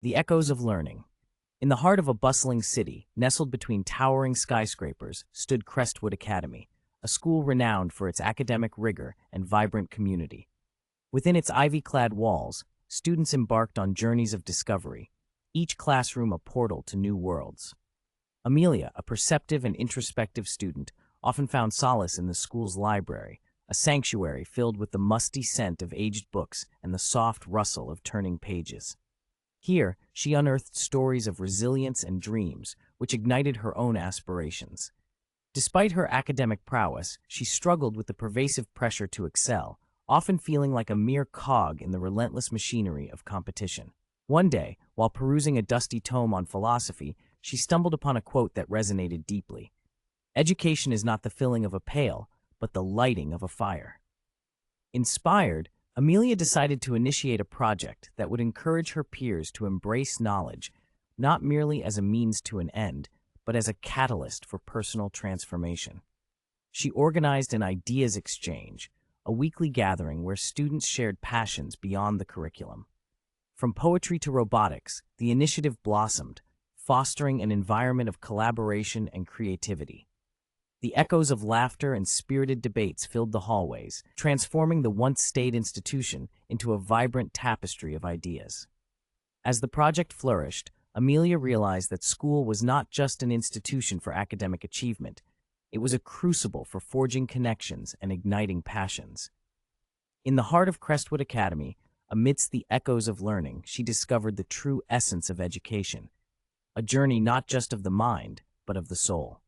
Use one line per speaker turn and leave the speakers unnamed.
The echoes of learning. In the heart of a bustling city, nestled between towering skyscrapers, stood Crestwood Academy, a school renowned for its academic rigor and vibrant community. Within its ivy-clad walls, students embarked on journeys of discovery, each classroom a portal to new worlds. Amelia, a perceptive and introspective student, often found solace in the school's library, a sanctuary filled with the musty scent of aged books and the soft rustle of turning pages. Here, she unearthed stories of resilience and dreams, which ignited her own aspirations. Despite her academic prowess, she struggled with the pervasive pressure to excel, often feeling like a mere cog in the relentless machinery of competition. One day, while perusing a dusty tome on philosophy, she stumbled upon a quote that resonated deeply. "Education is not the filling of a pail, but the lighting of a fire." Inspired, Amelia decided to initiate a project that would encourage her peers to embrace knowledge, not merely as a means to an end, but as a catalyst for personal transformation. She organized an ideas exchange, a weekly gathering where students shared passions beyond the curriculum. From poetry to robotics, the initiative blossomed, fostering an environment of collaboration and creativity. The echoes of laughter and spirited debates filled the hallways, transforming the once staid institution into a vibrant tapestry of ideas. As the project flourished, Amelia realized that school was not just an institution for academic achievement. It was a crucible for forging connections and igniting passions. In the heart of Crestwood Academy, amidst the echoes of learning, she discovered the true essence of education, a journey not just of the mind, but of the soul.